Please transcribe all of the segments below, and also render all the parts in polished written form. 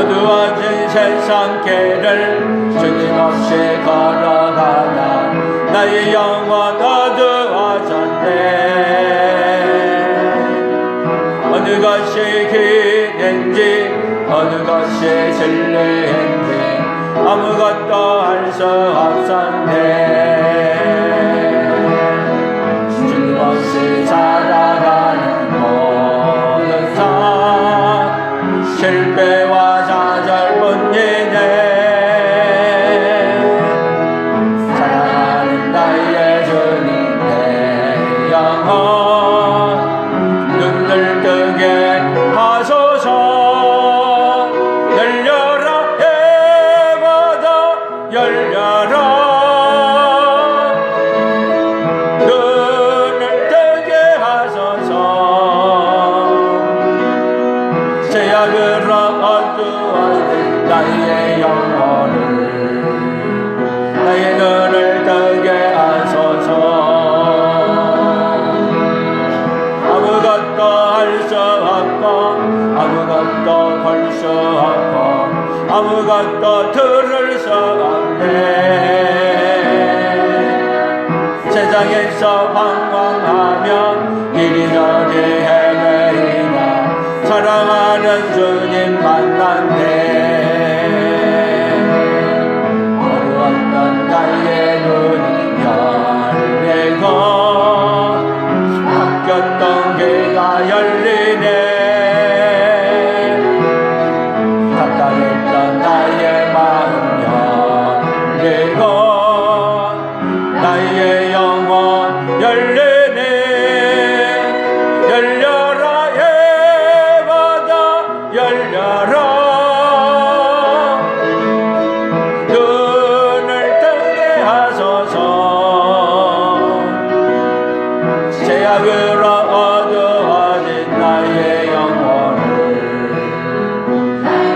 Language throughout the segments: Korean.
어두워진 세상 길을 주님 없이 걸어가다 나의 영혼 어두워졌네. 어느 것이 길인지 어느 것이 진리인지 아무것도 알 수 없었네. 주님 없이 살아가는 모든 삶 실패와 좌절뿐이네. 사랑하는 나의 주님 내 영혼 눈을 뜨게 하소서. 열려라 해마다 열려라. 눈을 뜨게 하소서. 제약으로 어두워진 나의 영혼을 나의 눈을 뜨게 하소서. 아무것도 할 수 없고 아무것도 볼 수 없고 아무것도 들을 수 없네. 세상에서 방황하며 이리저리 헤매이나 사랑하는 주님 만났네. 어두웠던 나의 눈이 열리고 막혔던 귀가 열리네. 답답했던 나의 마음 열리고 나의 영혼 열리네. 열려라 해마다 열려라. 눈을 뜨게 하소서. 제약으로 어두워진 나의 영혼을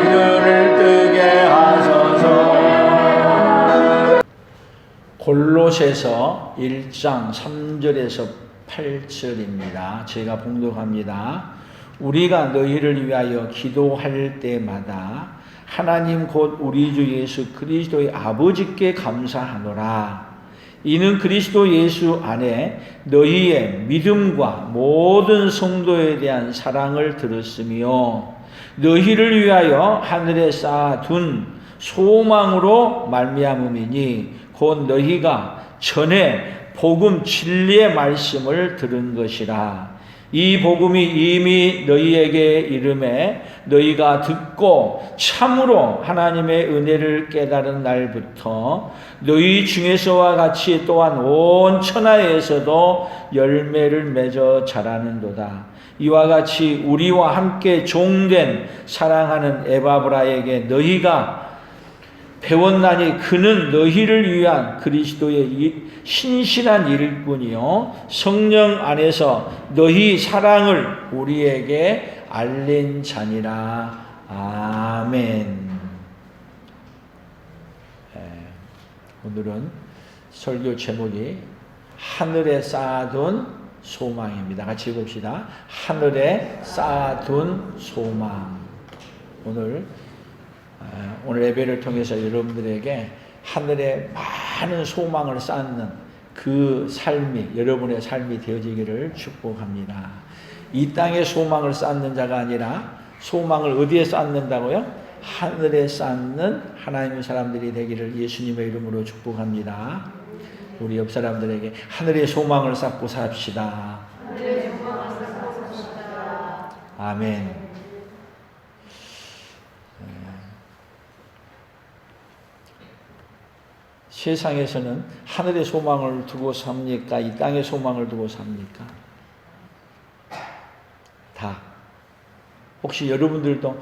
눈을 뜨게 하소서. 골로새서 1장 3절에서 8절입니다. 제가 봉독합니다. 우리가 너희를 위하여 기도할 때마다 하나님 곧 우리 주 예수 그리스도의 아버지께 감사하노라. 이는 그리스도 예수 안에 너희의 믿음과 모든 성도에 대한 사랑을 들었으며 너희를 위하여 하늘에 쌓아둔 소망으로 말미암음이니 곧 너희가 전에 복음 진리의 말씀을 들은 것이라. 이 복음이 이미 너희에게 이름에 너희가 듣고 참으로 하나님의 은혜를 깨달은 날부터 너희 중에서와 같이 또한 온 천하에서도 열매를 맺어 자라는도다. 이와 같이 우리와 함께 종된 사랑하는 에바브라에게 너희가 배웠나니 그는 너희를 위한 그리스도의 신실한 일꾼이요 성령 안에서 너희 사랑을 우리에게 알린 자니라. 아멘. 오늘은 설교 제목이 하늘에 쌓아둔 소망입니다. 같이 봅시다. 하늘에 쌓아둔 소망. 오늘 예배를 통해서 여러분들에게 하늘에 많은 소망을 쌓는 그 삶이 여러분의 삶이 되어지기를 축복합니다. 이 땅에 소망을 쌓는 자가 아니라 소망을 어디에 쌓는다고요? 하늘에 쌓는 하나님의 사람들이 되기를 예수님의 이름으로 축복합니다. 우리 옆 사람들에게 하늘에 소망을 쌓고 삽시다. 아멘. 세상에서는 하늘의 소망을 두고 삽니까? 이 땅의 소망을 두고 삽니까? 다. 혹시 여러분들도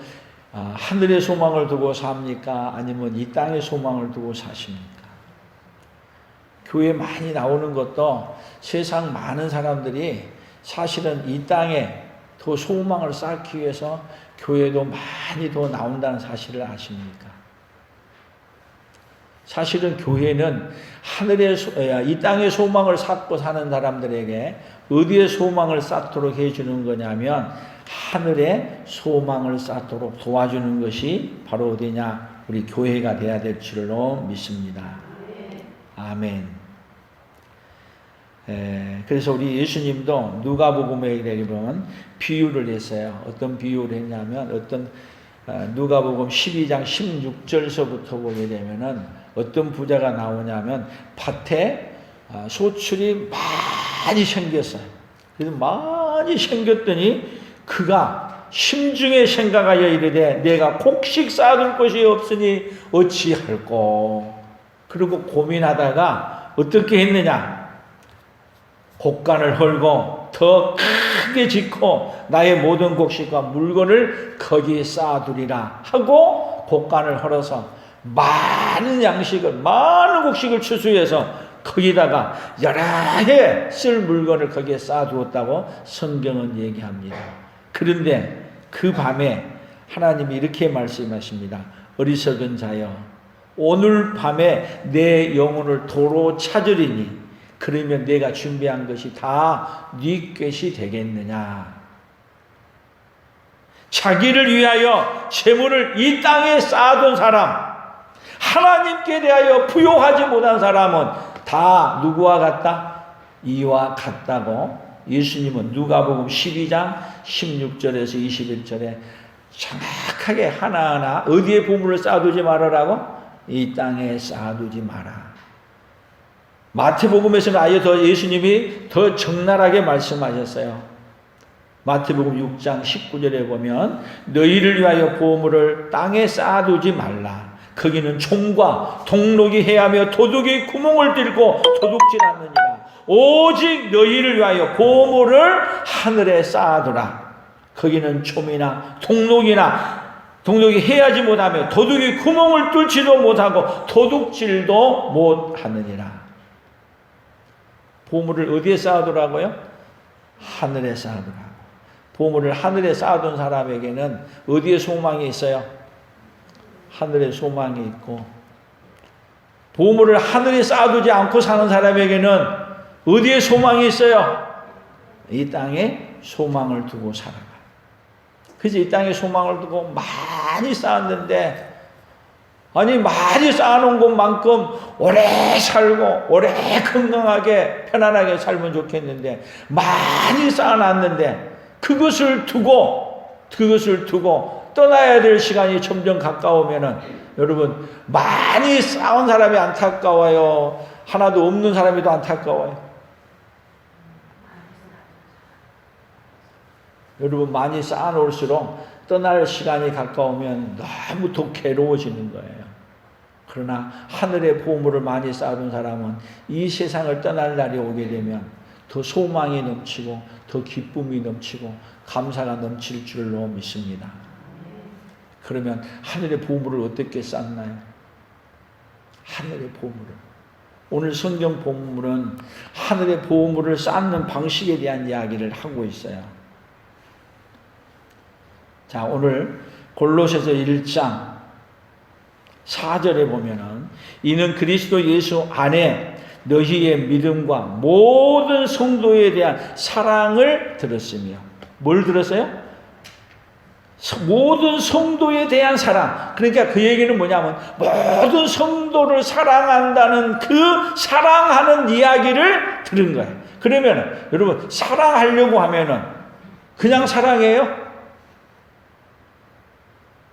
하늘의 소망을 두고 삽니까? 아니면 이 땅의 소망을 두고 사십니까? 교회 많이 나오는 것도 세상 많은 사람들이 사실은 이 땅에 더 소망을 쌓기 위해서 교회도 많이 더 나온다는 사실을 아십니까? 사실은 교회는 이 땅의 소망을 쌓고 사는 사람들에게 어디에 소망을 쌓도록 해주는 거냐면 하늘에 소망을 쌓도록 도와주는 것이 바로 어디냐? 우리 교회가 돼야 될 줄로 믿습니다. 아멘. 그래서 우리 예수님도 누가복음에 보면 비유를 했어요. 어떤 비유를 했냐면 누가복음 12장 16절서부터 보게 되면은 어떤 부자가 나오냐면 밭에 소출이 많이 생겼어요. 그래서 많이 생겼더니 그가 심중에 생각하여 이르되 내가 곡식 쌓아둘 것이 없으니 어찌할꼬. 그리고 고민하다가 어떻게 했느냐? 곡간을 헐고 더 크게 짓고 나의 모든 곡식과 물건을 거기에 쌓아두리라 하고 곡간을 헐어서 많은 곡식을 추수해서 거기다가 여러 해 쓸 물건을 거기에 쌓아두었다고 성경은 얘기합니다. 그런데 그 밤에 하나님이 이렇게 말씀하십니다. 어리석은 자여, 오늘 밤에 내 영혼을 도로 찾으리니 그러면 내가 준비한 것이 다 네 것이 되겠느냐. 자기를 위하여 재물을 이 땅에 쌓아둔 사람, 하나님께 대하여 부요하지 못한 사람은 다 누구와 같다? 이와 같다고 예수님은 누가복음 12장 16절에서 21절에 정확하게 하나하나 어디에 보물을 쌓아두지 말아라고? 이 땅에 쌓아두지 마라. 마태복음에서는 아예 더 예수님이 더 적나라하게 말씀하셨어요. 마태복음 6장 19절에 보면 너희를 위하여 보물을 땅에 쌓아두지 말라. 거기는 총과 동록이 해하며 도둑이 구멍을 뚫고 도둑질 않느니라. 오직 너희를 위하여 보물을 하늘에 쌓아두라. 거기는 총이나 동록이 해하지 못하며 도둑이 구멍을 뚫지도 못하고 도둑질도 못하느니라. 보물을 어디에 쌓아두라고요? 하늘에 쌓아두라. 보물을 하늘에 쌓아둔 사람에게는 어디에 소망이 있어요? 하늘에 소망이 있고, 보물을 하늘에 쌓아두지 않고 사는 사람에게는 어디에 소망이 있어요? 이 땅에 소망을 두고 살아가. 그래서 이 땅에 소망을 두고 많이 쌓았는데, 아니 많이 쌓아놓은 것만큼 오래 살고 오래 건강하게 편안하게 살면 좋겠는데 많이 쌓아놨는데 그것을 두고 떠나야 될 시간이 점점 가까우면은 여러분 많이 쌓은 사람이 안타까워요? 하나도 없는 사람이 더 안타까워요? 여러분 많이 쌓아놓을수록 떠날 시간이 가까우면 너무 더 괴로워지는 거예요. 그러나 하늘의 보물을 많이 쌓아둔 사람은 이 세상을 떠날 날이 오게 되면 더 소망이 넘치고 더 기쁨이 넘치고 감사가 넘칠 줄로 믿습니다. 그러면 하늘의 보물을 어떻게 쌓나요? 하늘의 보물을. 오늘 성경 본문은 하늘의 보물을 쌓는 방식에 대한 이야기를 하고 있어요. 자, 오늘 골로새서 1장 4절에 보면은 이는 그리스도 예수 안에 너희의 믿음과 모든 성도에 대한 사랑을 들었으며, 뭘 들었어요? 모든 성도에 대한 사랑. 그러니까 그 얘기는 뭐냐면 모든 성도를 사랑한다는 그 사랑하는 이야기를 들은 거예요. 그러면 여러분 사랑하려고 하면은 그냥 사랑해요?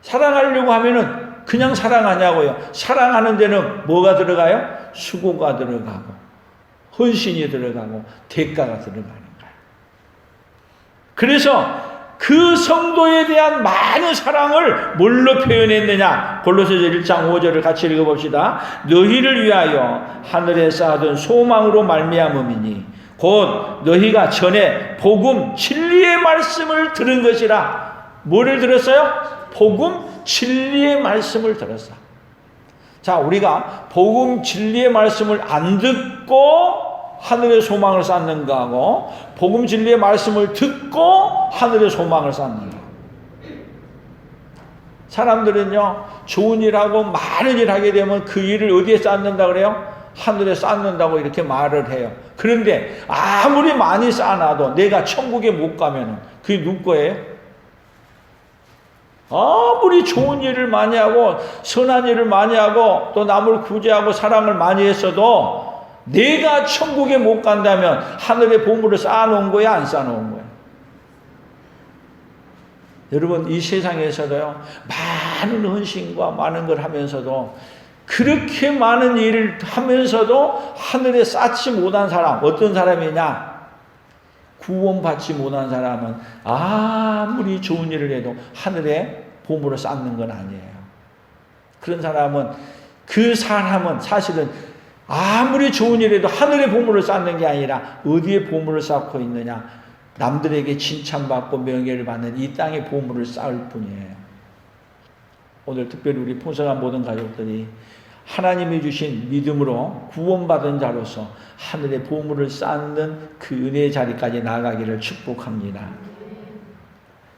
사랑하려고 하면은 그냥 사랑하냐고요? 사랑하는 데는 뭐가 들어가요? 수고가 들어가고 헌신이 들어가고 대가가 들어가는 거예요. 그래서 그 성도에 대한 많은 사랑을 뭘로 표현했느냐? 골로새서 1장 5절을 같이 읽어봅시다. 너희를 위하여 하늘에 쌓아둔 소망으로 말미암음이니 곧 너희가 전에 복음 진리의 말씀을 들은 것이라. 뭐를 들었어요? 복음 진리의 말씀을 들었어. 자, 우리가 복음 진리의 말씀을 안 듣고 하늘의 소망을 쌓는 거하고 복음 진리의 말씀을 듣고 하늘의 소망을 쌓는 거. 사람들은요, 좋은 일하고 많은 일 하게 되면 그 일을 어디에 쌓는다 그래요? 하늘에 쌓는다고 이렇게 말을 해요. 그런데 아무리 많이 쌓아놔도 내가 천국에 못 가면은 그게 누구 거예요? 아무리 좋은 일을 많이 하고 선한 일을 많이 하고 또 남을 구제하고 사랑을 많이 했어도 내가 천국에 못 간다면 하늘의 보물을 쌓아놓은 거야, 안 쌓아놓은 거야? 여러분, 이 세상에서도요, 많은 헌신과 많은 걸 하면서도 그렇게 많은 일을 하면서도 하늘에 쌓지 못한 사람, 어떤 사람이냐? 구원받지 못한 사람은 아무리 좋은 일을 해도 하늘에 보물을 쌓는 건 아니에요. 그런 사람은, 그 사람은 사실은 아무리 좋은 일을 해도 하늘에 보물을 쌓는 게 아니라 어디에 보물을 쌓고 있느냐? 남들에게 칭찬받고 명예를 받는 이 땅에 보물을 쌓을 뿐이에요. 오늘 특별히 우리 풍성한 모든 가족들이 하나님이 주신 믿음으로 구원받은 자로서 하늘의 보물을 쌓는 그 은혜의 자리까지 나아가기를 축복합니다.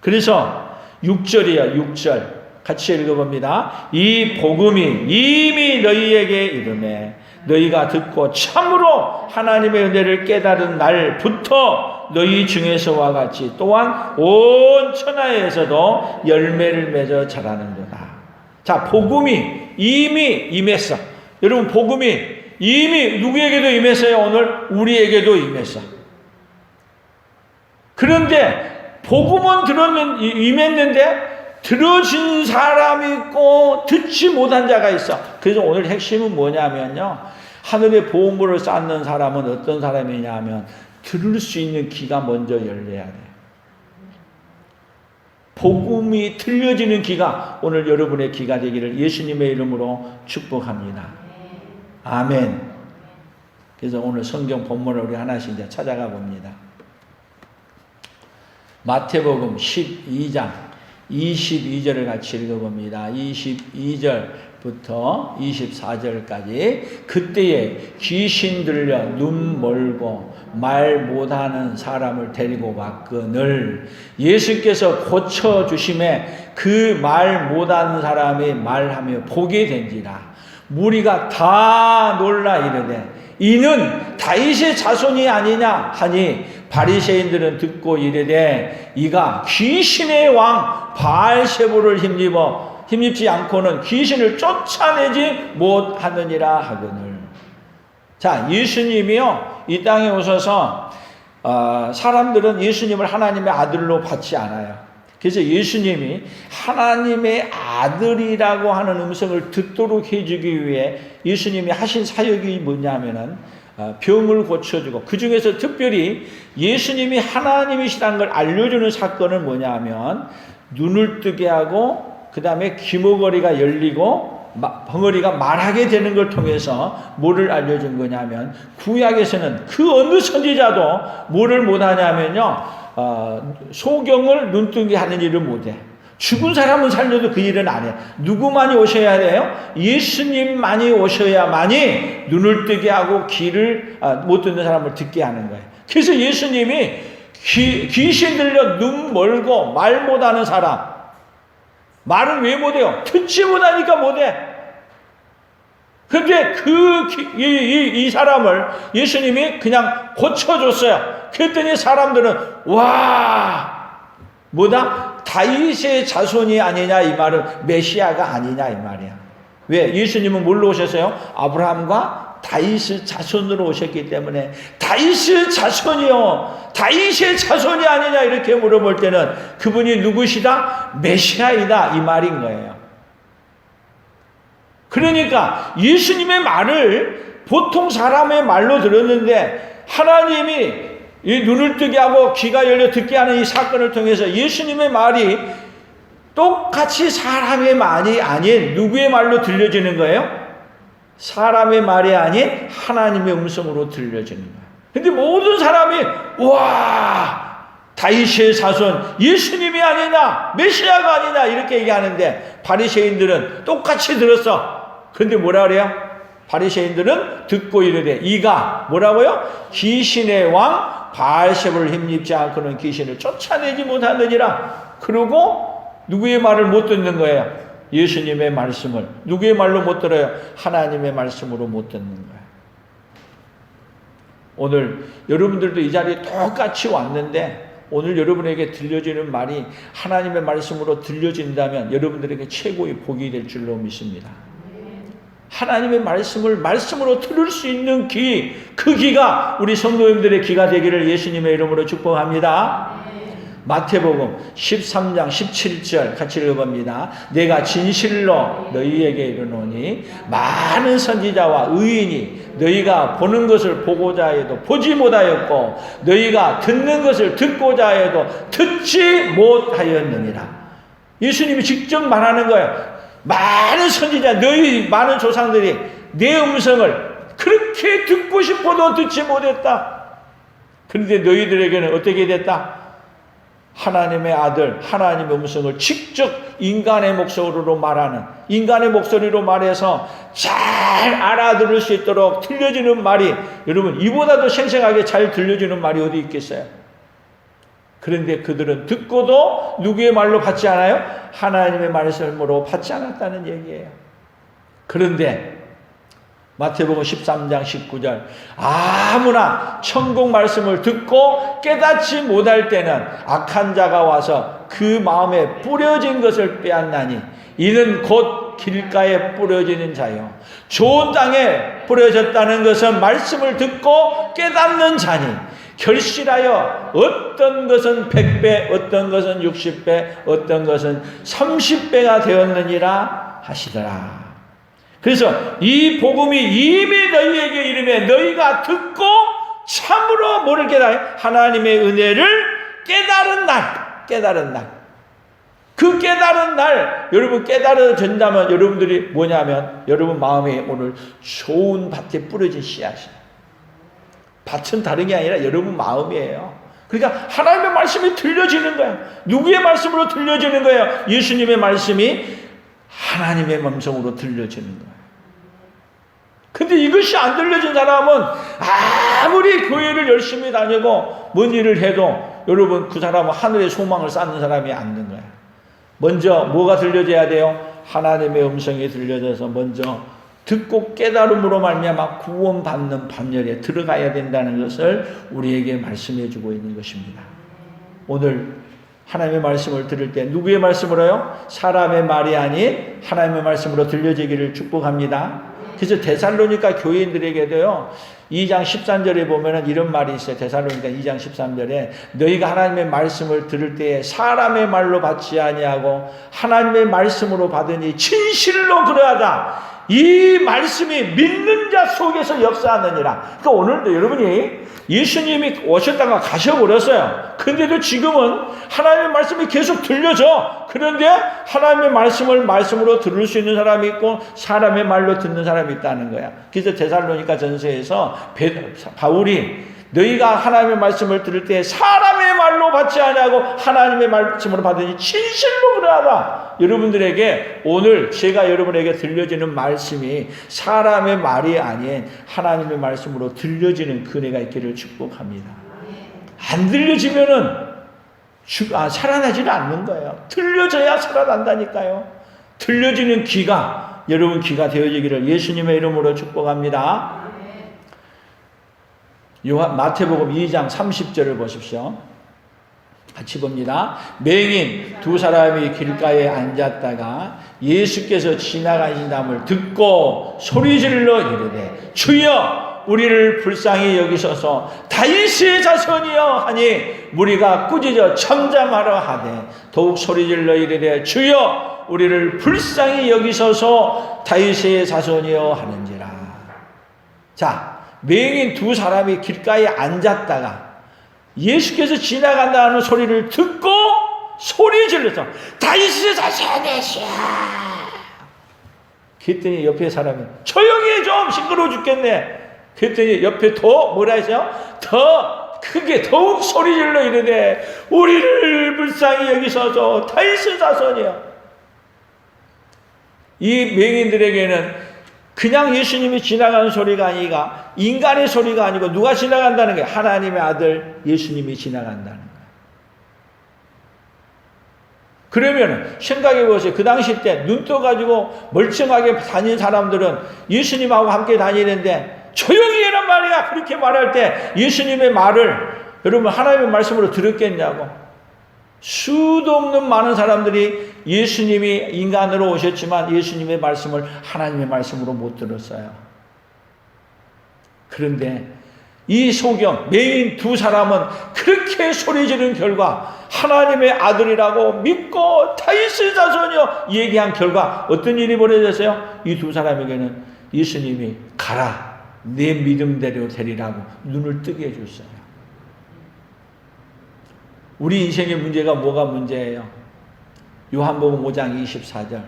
그래서 6절이에요. 6절 같이 읽어봅니다. 이 복음이 이미 너희에게 이르매 너희가 듣고 참으로 하나님의 은혜를 깨달은 날부터 너희 중에서와 같이 또한 온 천하에서도 열매를 맺어 자라는도다. 자, 복음이 이미 임했어. 여러분, 복음이 이미 누구에게도 임했어요? 오늘 우리에게도 임했어. 그런데 복음은 임했는데 들어진 사람이 있고 듣지 못한 자가 있어. 그래서 오늘 핵심은 뭐냐면요, 하늘의 보물을 쌓는 사람은 어떤 사람이냐 하면 들을 수 있는 귀가 먼저 열려야 돼. 복음이 들려지는 귀가 오늘 여러분의 귀가 되기를 예수님의 이름으로 축복합니다. 아멘. 그래서 오늘 성경 본문을 우리 하나씩 이제 찾아가 봅니다. 마태복음 12장 22절을 같이 읽어봅니다. 22절부터 24절까지. 그때에 귀신 들려 눈 멀고 말 못하는 사람을 데리고 왔거늘 예수께서 고쳐주심에 그 말 못하는 사람이 말하며 보게 된지라. 무리가 다 놀라 이르되 이는 다윗의 자손이 아니냐 하니 바리새인들은 듣고 이르되 이가 귀신의 왕 바알세불을 힘입지 않고는 귀신을 쫓아내지 못하느니라 하거늘. 자, 예수님이요 이 땅에 오셔서 사람들은 예수님을 하나님의 아들로 받지 않아요. 그래서 예수님이 하나님의 아들이라고 하는 음성을 듣도록 해주기 위해 예수님이 하신 사역이 뭐냐면은 병을 고쳐주고, 그 중에서 특별히 예수님이 하나님이시라는 걸 알려주는 사건은 뭐냐 하면 눈을 뜨게 하고 그 다음에 귀머거리가 열리고 벙어리가 말하게 되는 걸 통해서 뭐를 알려준 거냐면, 구약에서는 그 어느 선지자도 뭐를 못하냐면요, 소경을 눈뜨게 하는 일을 못해. 죽은 사람은 살려도 그 일은 안 해. 누구만이 오셔야 돼요? 예수님만이 오셔야만이 눈을 뜨게 하고 귀를 못 듣는 사람을 듣게 하는 거예요. 그래서 예수님이 귀신 들려 눈 멀고 말 못하는 사람, 말은 왜 못해요? 듣지 못하니까 못해. 근데 이 사람을 예수님이 그냥 고쳐줬어요. 그랬더니 사람들은 뭐다? 다윗의 자손이 아니냐 이 말은 메시아가 아니냐 이 말이야. 왜? 예수님은 뭘로 오셨어요? 아브라함과 다윗의 자손으로 오셨기 때문에 다윗의 자손이요, 다윗의 자손이 아니냐 이렇게 물어볼 때는 그분이 누구시다? 메시아이다 이 말인 거예요. 그러니까 예수님의 말을 보통 사람의 말로 들었는데 하나님이 이 눈을 뜨게 하고 귀가 열려 듣게 하는 이 사건을 통해서 예수님의 말이 똑같이 사람의 말이 아닌 누구의 말로 들려지는 거예요? 사람의 말이 아닌 하나님의 음성으로 들려지는 거예요. 근데 모든 사람이 다윗의 자손 예수님이 아니냐, 메시아가 아니냐 이렇게 얘기하는데 바리새인들은 똑같이 들었어. 근데 뭐라 그래요? 바리새인들은 듣고 이르되 이가 뭐라고요? 귀신의 왕 바알세불을 힘입지 않고는 귀신을 쫓아내지 못하느니라. 그러고 누구의 말을 못 듣는 거예요? 예수님의 말씀을. 누구의 말로 못 들어요? 하나님의 말씀으로 못 듣는 거예요. 오늘 여러분들도 이 자리에 똑같이 왔는데 오늘 여러분에게 들려지는 말이 하나님의 말씀으로 들려진다면 여러분들에게 최고의 복이 될 줄로 믿습니다. 하나님의 말씀을 말씀으로 들을 수 있는 귀, 그 귀가 우리 성도님들의 귀가 되기를 예수님의 이름으로 축복합니다. 마태복음 13장 17절 같이 읽어봅니다. 내가 진실로 너희에게 이르노니 많은 선지자와 의인이 너희가 보는 것을 보고자 해도 보지 못하였고 너희가 듣는 것을 듣고자 해도 듣지 못하였느니라. 예수님이 직접 말하는 거예요. 많은 선지자, 너희 많은 조상들이 내 음성을 그렇게 듣고 싶어도 듣지 못했다. 그런데 너희들에게는 어떻게 됐다? 하나님의 아들, 하나님의 음성을 직접 인간의 목소리로 말하는, 인간의 목소리로 말해서 잘 알아들을 수 있도록 들려지는 말이, 여러분 이보다도 생생하게 잘 들려지는 말이 어디 있겠어요? 그런데 그들은 듣고도 누구의 말로 받지 않아요? 하나님의 말씀으로 받지 않았다는 얘기예요. 그런데 마태복음 13장 19절 아무나 천국 말씀을 듣고 깨닫지 못할 때는 악한 자가 와서 그 마음에 뿌려진 것을 빼앗나니 이는 곧 길가에 뿌려지는 자요 좋은 땅에 뿌려졌다는 것은 말씀을 듣고 깨닫는 자니 결실하여 어떤 것은 100배 어떤 것은 60배 어떤 것은 30배가 되었느니라 하시더라. 그래서 이 복음이 이미 너희에게 이르매 너희가 듣고 참으로 뭐를 깨달아요? 하나님의 은혜를 깨달은 날. 그 깨달은 날 여러분 깨달아진다면 여러분들이 뭐냐면 여러분 마음에 오늘 좋은 밭에 뿌려진 씨앗이 밭은 다른 게 아니라 여러분 마음이에요. 그러니까 하나님의 말씀이 들려지는 거예요. 누구의 말씀으로 들려지는 거예요? 예수님의 말씀이 하나님의 음성으로 들려지는 거예요. 근데 이것이 안 들려진 사람은 아무리 교회를 열심히 다니고 뭔 일을 해도 여러분 그 사람은 하늘의 소망을 쌓는 사람이 안 된 거예요. 먼저 뭐가 들려져야 돼요? 하나님의 음성이 들려져서 먼저 듣고 깨달음으로 말미암아 구원받는 반열에 들어가야 된다는 것을 우리에게 말씀해 주고 있는 것입니다. 오늘 하나님의 말씀을 들을 때 누구의 말씀으로요? 사람의 말이 아닌 하나님의 말씀으로 들려지기를 축복합니다. 그래서 데살로니가 교인들에게도요 2장 13절에 보면은 이런 말이 있어요. 데살로니가 2장 13절에 너희가 하나님의 말씀을 들을 때에 사람의 말로 받지 아니하고 하나님의 말씀으로 받으니 진실로 그러하다. 이 말씀이 믿는 자 속에서 역사하느니라. 그러니까 오늘도 여러분이 예수님이 오셨다가 가셔버렸어요. 그런데도 지금은 하나님의 말씀이 계속 들려져. 그런데 하나님의 말씀을 말씀으로 들을 수 있는 사람이 있고 사람의 말로 듣는 사람이 있다는 거야. 그래서 데살로니가 전서에서 바울이 너희가 하나님의 말씀을 들을 때 사람의 말로 받지 아니하고 하나님의 말씀으로 받으니 진실로 그러하다. 여러분들에게 오늘 제가 여러분에게 들려지는 말씀이 사람의 말이 아닌 하나님의 말씀으로 들려지는 그네가 있기를 축복합니다. 안 들려지면은 살아나지는 않는 거예요. 들려져야 살아난다니까요. 들려지는 귀가 여러분 귀가 되어지기를 예수님의 이름으로 축복합니다. 마태복음 2장 30절을 보십시오. 같이 봅니다. 맹인 두 사람이 길가에 앉았다가 예수께서 지나가신다함을 듣고 소리질러 이르되 주여 우리를 불쌍히 여기소서 다윗의 자손이여 하니 무리가 꾸짖어 잠잠하러 하되 더욱 소리질러 이르되 주여 우리를 불쌍히 여기소서 다윗의 자손이여 하는지라. 자, 맹인 두 사람이 길가에 앉았다가 예수께서 지나간다는 소리를 듣고 소리 질러서 다윗의 자손이시여. 그랬더니 옆에 사람이 조용히 해 좀 시끄러워 죽겠네. 그랬더니 옆에 더 뭐라 했어요? 더 크게 더욱 소리 질러 이르되 우리를 불쌍히 여기소서 다윗의 자손이여. 이 맹인들에게는 그냥 예수님이 지나가는 소리가 아니라 인간의 소리가 아니고 누가 지나간다는 거예요? 하나님의 아들 예수님이 지나간다는 거예요. 그러면 생각해 보세요. 그 당시 때 눈 떠가지고 멀쩡하게 다닌 사람들은 예수님하고 함께 다니는데 조용히 해란 말이야. 그렇게 말할 때 예수님의 말을 여러분 하나님의 말씀으로 들었겠냐고. 수도 없는 많은 사람들이 예수님이 인간으로 오셨지만 예수님의 말씀을 하나님의 말씀으로 못 들었어요. 그런데 이 소경, 맹인 두 사람은 그렇게 소리 지른 결과 하나님의 아들이라고 믿고 다윗의 자손이여 얘기한 결과 어떤 일이 벌어졌어요? 이 두 사람에게는 예수님이 가라, 내 믿음대로 되리라고 눈을 뜨게 해줬어요. 우리 인생의 문제가 뭐가 문제예요? 요한복음 5장 24절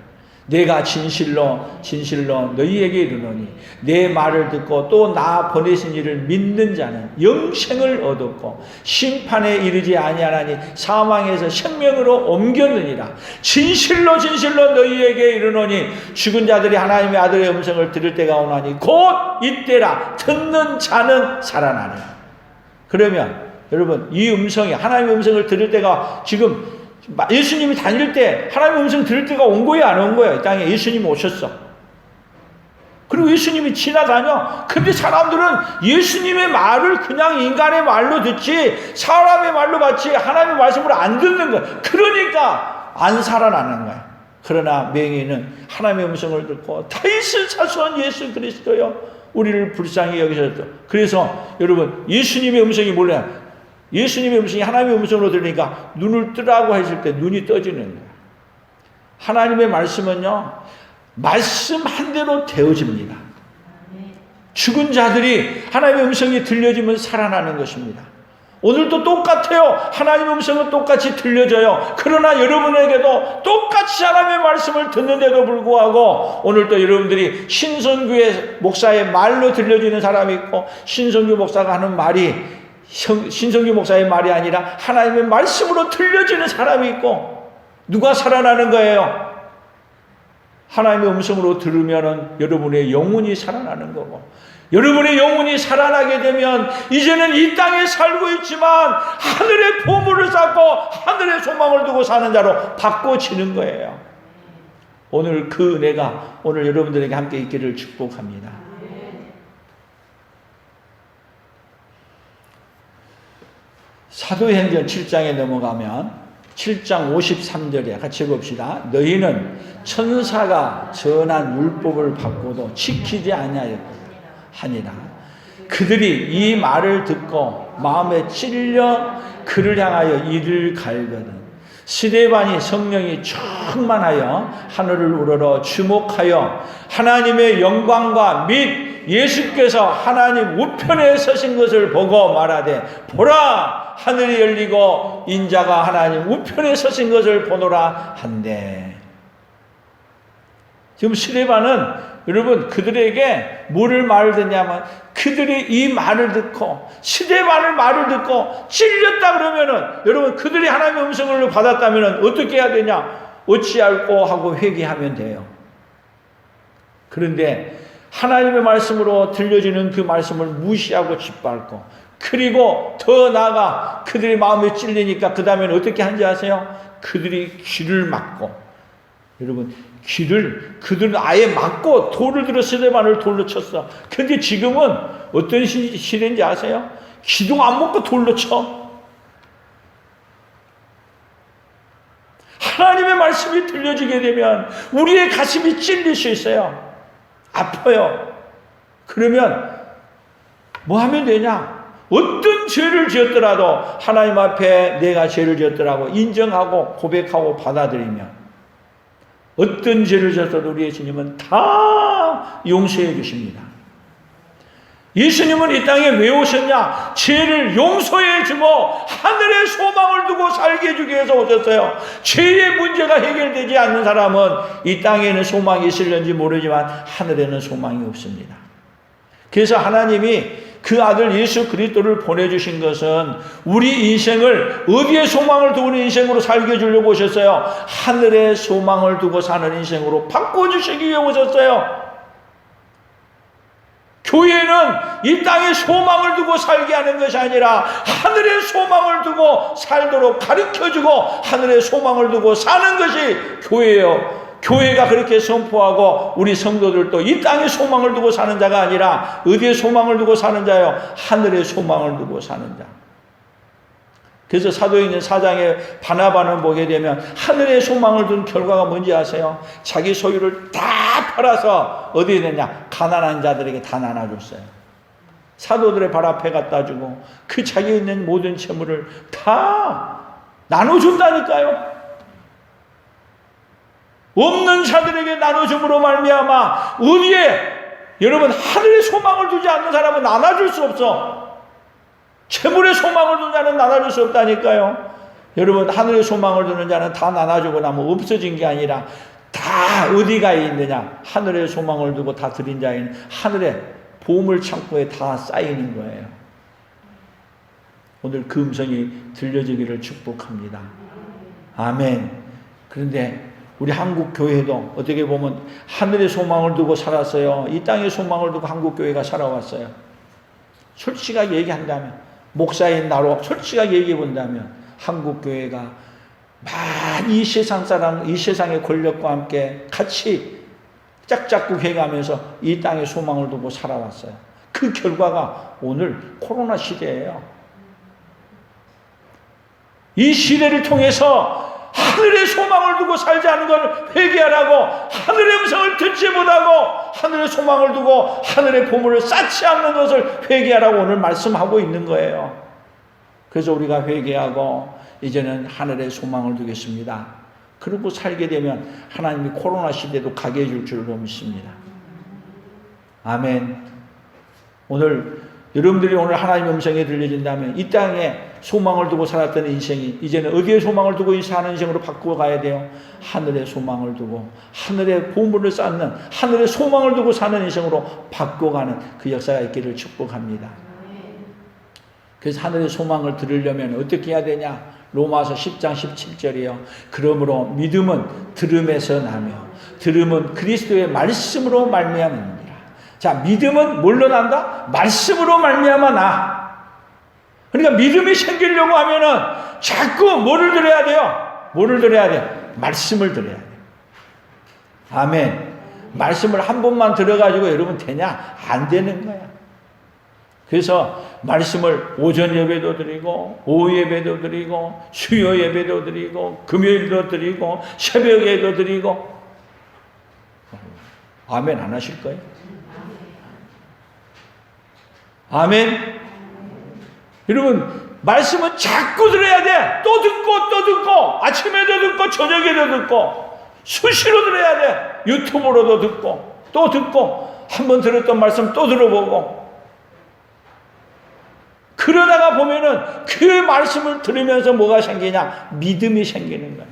내가 진실로 진실로 너희에게 이르노니 내 말을 듣고 또 나 보내신 이를 믿는 자는 영생을 얻었고 심판에 이르지 아니하나니 사망에서 생명으로 옮겼느니라. 진실로 진실로 너희에게 이르노니 죽은 자들이 하나님의 아들의 음성을 들을 때가 오나니 곧 이때라. 듣는 자는 살아나니. 그러면 여러분 이 음성이 하나님의 음성을 들을 때가 지금 예수님이 다닐 때 하나님의 음성 들을 때가 온 거예요, 안 온 거예요? 이 땅에 예수님이 오셨어. 그리고 예수님이 지나다녀. 근데 사람들은 예수님의 말을 그냥 인간의 말로 듣지 사람의 말로 받지 하나님의 말씀으로 안 듣는 거예요. 그러니까 안 살아나는 거예요. 그러나 맹인은 하나님의 음성을 듣고 다윗의 자손 예수 그리스도요 우리를 불쌍히 여기셨죠. 그래서 여러분 예수님의 음성이 몰라요. 예수님의 음성이 하나님의 음성으로 들으니까 눈을 뜨라고 했을 때 눈이 떠지는 거예요. 하나님의 말씀은요, 말씀한 대로 되어집니다. 죽은 자들이 하나님의 음성이 들려지면 살아나는 것입니다. 오늘도 똑같아요. 하나님의 음성은 똑같이 들려져요. 그러나 여러분에게도 똑같이 하나님의 말씀을 듣는데도 불구하고 오늘도 여러분들이 신성규의 목사의 말로 들려지는 사람이 있고 신성규 목사가 하는 말이 신성규 목사의 말이 아니라 하나님의 말씀으로 들려지는 사람이 있고 누가 살아나는 거예요? 하나님의 음성으로 들으면 여러분의 영혼이 살아나는 거고 여러분의 영혼이 살아나게 되면 이제는 이 땅에 살고 있지만 하늘의 보물을 쌓고 하늘의 소망을 두고 사는 자로 바꿔지는 거예요. 오늘 그 은혜가 오늘 여러분들에게 함께 있기를 축복합니다. 사도행전 7장에 넘어가면 7장 53절에 같이 봅시다. 너희는 천사가 전한 율법을 받고도 지키지 아니하였느니라. 그들이 이 말을 듣고 마음에 찔려 그를 향하여 이를 갈거든 스데반이 성령이 충만하여 하늘을 우러러 주목하여 하나님의 영광과 및 예수께서 하나님 우편에 서신 것을 보고 말하되 보라 하늘이 열리고 인자가 하나님 우편에 서신 것을 보노라 한대. 지금 스데반은 여러분 그들에게 뭐를 말을 듣냐면 그들이 이 말을 듣고 스데반의 말을 듣고 찔렸다 그러면은 여러분 그들이 하나님의 음성을 받았다면은 어떻게 해야 되냐? 어찌할꼬 하고 회개하면 돼요. 그런데 하나님의 말씀으로 들려지는 그 말씀을 무시하고 짓밟고 그리고 더 나아가 그들이 마음에 찔리니까 그 다음에는 어떻게 하는지 아세요? 그들이 귀를 막고 여러분 그들은 아예 막고 돌을 들어 스데반을 돌로 쳤어. 근데 지금은 어떤 시대인지 아세요? 기도 안 먹고 돌로 쳐. 하나님의 말씀이 들려지게 되면 우리의 가슴이 찔릴 수 있어요. 아파요. 그러면 뭐 하면 되냐? 어떤 죄를 지었더라도 하나님 앞에 내가 죄를 지었더라고 인정하고 고백하고 받아들이면 어떤 죄를 지었어도 우리 예수님은 다 용서해 주십니다. 예수님은 이 땅에 왜 오셨냐? 죄를 용서해 주고 하늘의 소망을 두고 살게 해주기 위해서 오셨어요. 죄의 문제가 해결되지 않는 사람은 이 땅에는 소망이 있을는지 모르지만 하늘에는 소망이 없습니다. 그래서 하나님이 그 아들 예수 그리스도를 보내주신 것은 우리 인생을 어디에 소망을 두고 인생으로 살게 해주려고 오셨어요? 하늘에 소망을 두고 사는 인생으로 바꿔주시기 위해 오셨어요. 교회는 이 땅에 소망을 두고 살게 하는 것이 아니라 하늘에 소망을 두고 살도록 가르쳐주고 하늘에 소망을 두고 사는 것이 교회예요. 교회가 그렇게 선포하고 우리 성도들도 이 땅에 소망을 두고 사는 자가 아니라 어디에 소망을 두고 사는 자요? 하늘에 소망을 두고 사는 자. 그래서 사도행전 4장에 바나바는 보게 되면 하늘의 소망을 둔 결과가 뭔지 아세요? 자기 소유를 다 팔아서 어디에 냈냐? 가난한 자들에게 다 나눠줬어요. 사도들의 발 앞에 갖다 주고 그 자기에 있는 모든 재물을 다 나눠준다니까요. 없는 자들에게 나눠줌으로 말미암아 어디에 여러분 하늘의 소망을 두지 않는 사람은 나눠줄 수 없어. 재물의 소망을 두는 자는 나눠줄 수 없다니까요. 여러분 하늘의 소망을 두는 자는 다 나눠주고 나면 없어진 게 아니라 다 어디가 있느냐? 하늘의 소망을 두고 다 드린 자에는 하늘의 보물 창고에 다 쌓이는 거예요. 오늘 그 음성이 들려지기를 축복합니다. 아멘. 그런데 우리 한국 교회도 어떻게 보면 하늘의 소망을 두고 살았어요. 이 땅의 소망을 두고 한국 교회가 살아왔어요. 솔직하게 얘기한다면, 목사인 나로 솔직하게 얘기해 본다면 한국 교회가 많이 이 세상 사람, 이 세상의 권력과 함께 같이 짝짝꿍 해가면서 이 땅의 소망을 두고 살아왔어요. 그 결과가 오늘 코로나 시대예요. 이 시대를 통해서 하늘의 소망을 두고 살지 않은 걸 회개하라고, 하늘의 음성을 듣지 못하고 하늘의 소망을 두고 하늘의 보물을 쌓지 않는 것을 회개하라고 오늘 말씀하고 있는 거예요. 그래서 우리가 회개하고 이제는 하늘의 소망을 두겠습니다. 그러고 살게 되면 하나님이 코로나 시대도 가게 해줄 줄로 믿습니다. 아멘. 오늘 여러분들이 오늘 하나님의 음성이 들려진다면 이 땅에 소망을 두고 살았던 인생이 이제는 어디에 소망을 두고 사는 인생으로 바꾸어가야 돼요? 하늘의 소망을 두고 하늘의 보물을 쌓는, 하늘의 소망을 두고 사는 인생으로 바꿔가는 그 역사가 있기를 축복합니다. 그래서 하늘의 소망을 들으려면 어떻게 해야 되냐? 로마서 10장 17절이요. 그러므로 믿음은 들음에서 나며 들음은 그리스도의 말씀으로 말미암습니다. 자, 믿음은 뭘로 난다? 말씀으로 말미암아 나. 그러니까 믿음이 생기려고 하면은 자꾸 뭐를 들어야 돼요? 뭐를 들어야 돼? 말씀을 들어야 돼. 아멘. 말씀을 한 번만 들어가지고 여러분 되냐? 안 되는 거야. 그래서 말씀을 오전 예배도 드리고 오후 예배도 드리고 수요 예배도 드리고 금요일도 드리고 새벽에도 드리고. 아멘 안 하실 거예요? 아멘. 여러분 말씀은 자꾸 들어야 돼. 또 듣고 또 듣고 아침에도 듣고 저녁에도 듣고 수시로 들어야 돼. 유튜브로도 듣고 또 듣고 한번 들었던 말씀 또 들어보고. 그러다가 보면은 그 말씀을 들으면서 뭐가 생기냐? 믿음이 생기는 거예요.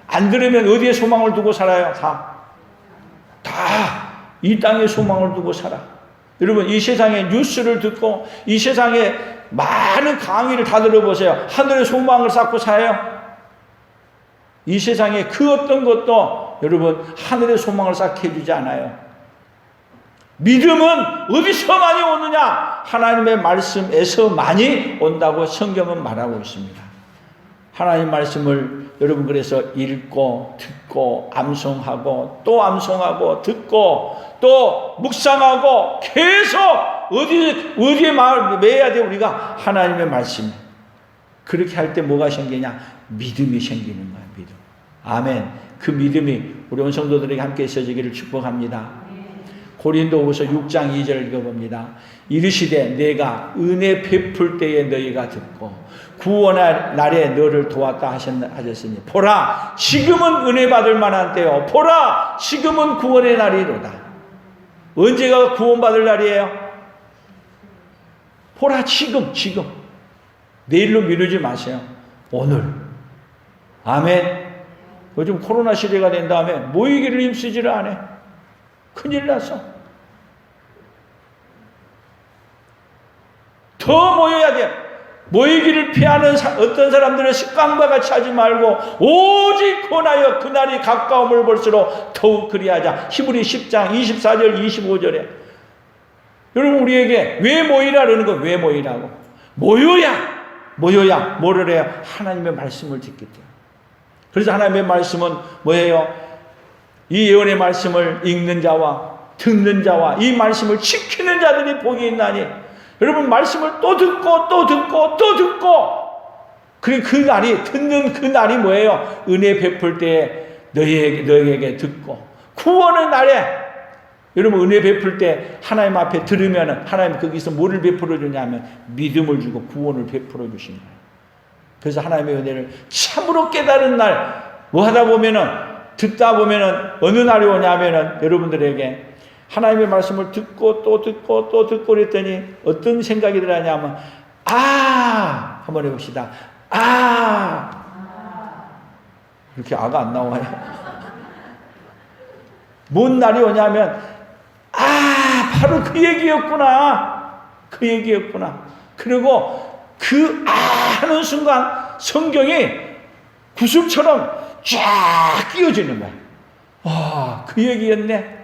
안 들으면 어디에 소망을 두고 살아요? 다 이 땅에 소망을 두고 살아. 여러분 이 세상에 뉴스를 듣고 이 세상에 많은 강의를 다 들어보세요. 하늘의 소망을 쌓고 살아요. 이 세상에 그 어떤 것도 여러분 하늘의 소망을 쌓게 해주지 않아요. 믿음은 어디서 많이 오느냐? 하나님의 말씀에서 많이 온다고 성경은 말하고 있습니다. 하나님 말씀을 여러분 그래서 읽고 듣고 암송하고 또 암송하고 듣고 또 묵상하고 계속 어디에 마음을 매야 돼? 우리가 하나님의 말씀. 그렇게 할 때 뭐가 생기냐? 믿음이 생기는 거야. 믿음. 아멘. 그 믿음이 우리 온 성도들에게 함께 있어지기를 축복합니다. 고린도후서 6장 2절 읽어봅니다. 이르시되 내가 은혜 베풀 때에 너희가 듣고 구원할 날에 너를 도왔다 하셨으니 보라 지금은 은혜 받을 만한 때요 보라 지금은 구원의 날이로다. 언제가 구원받을 날이에요? 보라 지금 내일로 미루지 마세요. 오늘. 아멘. 요즘 코로나 시대가 된 다음에 모이기를 힘쓰지를 않아. 큰일 났어. 더 모여야 돼. 모이기를 피하는 어떤 사람들은 습관과 같이 하지 말고 오직 권하여 그날이 가까움을 볼수록 더욱 그리하자. 히브리 10장 24절 25절에 여러분 우리에게 왜 모이라 그러는 거? 왜 모이라고? 모여야 뭐를 해요? 하나님의 말씀을 듣기 때문에. 그래서 하나님의 말씀은 뭐예요? 이 예언의 말씀을 읽는 자와 듣는 자와 이 말씀을 지키는 자들이 복이 있나니. 여러분 말씀을 또 듣고 또 듣고 또 듣고 그리고 그 날이, 듣는 그 날이 뭐예요? 은혜 베풀 때 너희에게 듣고, 구원의 날에, 여러분 은혜 베풀 때 하나님 앞에 들으면 하나님 거기서 뭐를 베풀어 주냐면 믿음을 주고 구원을 베풀어 주신 거예요. 그래서 하나님의 은혜를 참으로 깨달은 날, 뭐 하다 보면은, 듣다 보면은 어느 날이 오냐면은 여러분들에게 하나님의 말씀을 듣고 또 듣고 또 듣고 그랬더니 어떤 생각이 들었냐면, 한번 해봅시다. 이렇게 아가 안 나와요. 뭔 날이 오냐면, 바로 그 얘기였구나. 그 얘기였구나. 그리고 그 하는 순간 성경이 구슬처럼 쫙 끼워지는 거야. 와, 그 얘기였네.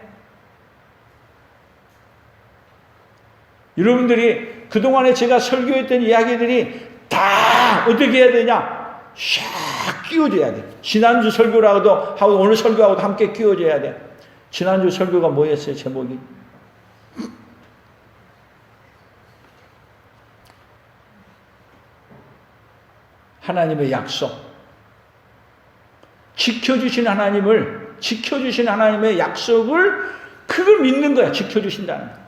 여러분들이 그동안에 제가 설교했던 이야기들이 다 어떻게 해야 되냐? 샥 끼워져야 돼. 지난주 설교라고도 하고 오늘 설교하고도 함께 끼워져야 돼. 지난주 설교가 뭐였어요? 제목이? 하나님의 약속. 지켜주신 하나님의 약속을 그걸 믿는 거야. 지켜주신다는 거야.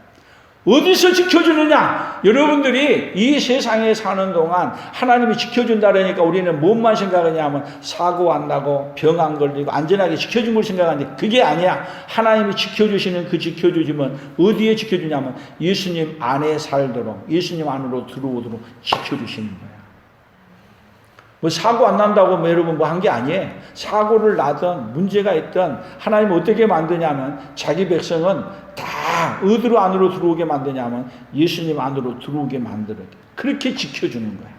어디서 지켜주느냐? 여러분들이 이 세상에 사는 동안 하나님이 지켜준다 그러니까 우리는 뭔만 생각하냐면 사고 안 나고 병 안 걸리고 안전하게 지켜준 걸 생각하는데 그게 아니야. 하나님이 지켜주시는 그 지켜주심은 어디에 지켜주냐면 예수님 안에 살도록, 예수님 안으로 들어오도록 지켜주시는 거야. 뭐 사고 안 난다고 뭐 여러분 뭐 한 게 아니에요. 사고를 나든 문제가 있든 하나님은 어떻게 만드냐면 자기 백성은 다 어디로 안으로 들어오게 만드냐면 예수님 안으로 들어오게 만들어요. 그렇게 지켜주는 거야.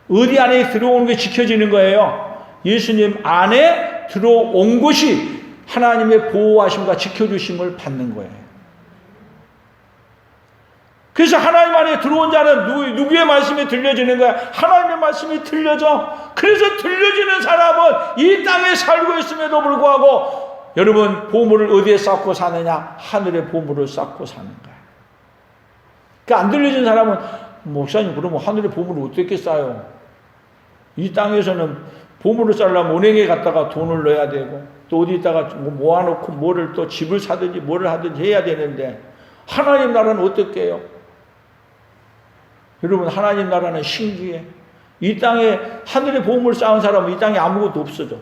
어디 안에 들어오는 게 지켜지는 거예요? 예수님 안에 들어온 것이 하나님의 보호하심과 지켜주심을 받는 거예요. 그래서 하나님 안에 들어온 자는 누구의 말씀이 들려지는 거야? 하나님의 말씀이 들려져. 그래서 들려지는 사람은 이 땅에 살고 있음에도 불구하고 여러분 보물을 어디에 쌓고 사느냐? 하늘의 보물을 쌓고 사는 거야. 그러니까 안 들려진 사람은 목사님 그러면 하늘의 보물을 어떻게 쌓아요? 이 땅에서는 보물을 쌓으려면 은행에 갔다가 돈을 넣어야 되고 또 어디다가 모아놓고 뭐를 또 집을 사든지 뭐를 하든지 해야 되는데 하나님 나라는 어떻게 해요? 여러분 하나님 나라는 신기해. 이 땅에 하늘의 보물을 쌓은 사람은 이 땅에 아무것도 없어져.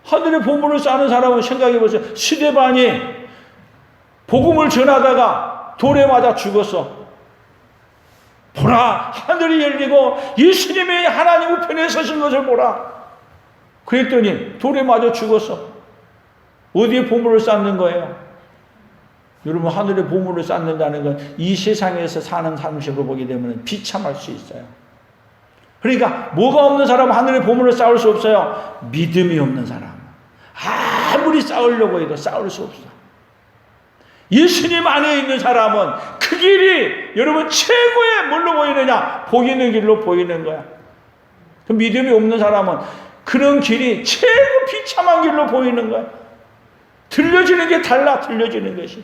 하늘의 보물을 쌓는 사람은 생각해 보세요. 스데반이 복음을 전하다가 돌에 맞아 죽었어. 보라 하늘이 열리고 예수님이 하나님 우편에 서신 것을 보라. 그랬더니 돌에 맞아 죽었어. 어디에 보물을 쌓는 거예요? 여러분 하늘의 보물을 쌓는다는 건 이 세상에서 사는 방식으로 보게 되면 비참할 수 있어요. 그러니까 뭐가 없는 사람은 하늘의 보물을 쌓을 수 없어요. 믿음이 없는 사람. 아무리 쌓으려고 해도 쌓을 수 없어. 예수님 안에 있는 사람은 그 길이 여러분 최고의 뭘로 보이느냐? 복 있는 길로 보이는 거야. 그 믿음이 없는 사람은 그런 길이 최고 비참한 길로 보이는 거야. 들려지는 게 달라. 들려지는 것이.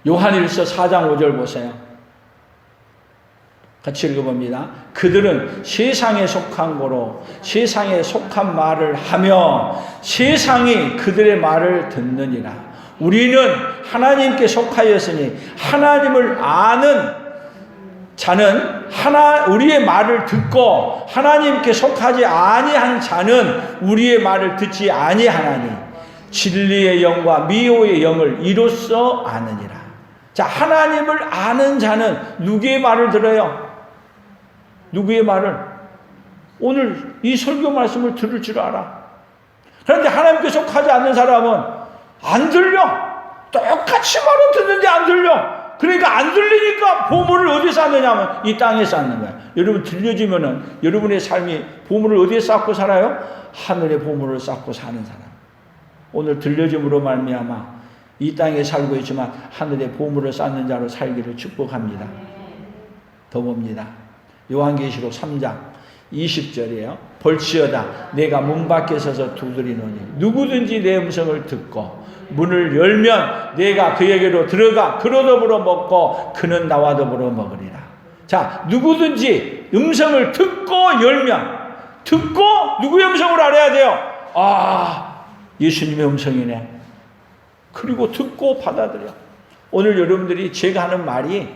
요한일서 4장 5절 보세요. 같이 읽어봅니다. 그들은 세상에 속한 거로 세상에 속한 말을 하며 세상이 그들의 말을 듣느니라. 우리는 하나님께 속하였으니 하나님을 아는 자는 우리의 말을 듣고 하나님께 속하지 아니한 자는 우리의 말을 듣지 아니하나니 진리의 영과 미호의 영을 이로써 아느니라. 자, 하나님을 아는 자는 누구의 말을 들어요? 누구의 말을? 오늘 이 설교 말씀을 들을 줄 알아. 그런데 하나님께 속하지 않는 사람은 안 들려. 똑같이 말은 듣는데 안 들려. 그러니까 안 들리니까 보물을 어디에 쌓느냐면 이 땅에 쌓는 거야. 여러분 들려지면은 여러분의 삶이 보물을 어디에 쌓고 살아요? 하늘의 보물을 쌓고 사는 사람. 오늘 들려짐으로 말미암아 이 땅에 살고 있지만 하늘의 보물을 쌓는 자로 살기를 축복합니다. 더 봅니다. 요한계시록 3장 20절이에요. 볼지어다 내가 문 밖에 서서 두드리노니 누구든지 내 음성을 듣고 문을 열면 내가 그에게로 들어가 그로 더불어 먹고 그는 나와 더불어 먹으리라. 자, 누구든지 음성을 듣고 열면, 듣고 누구의 음성을 알아야 돼요? 아, 예수님의 음성이네. 그리고 듣고 받아들여. 오늘 여러분들이 제가 하는 말이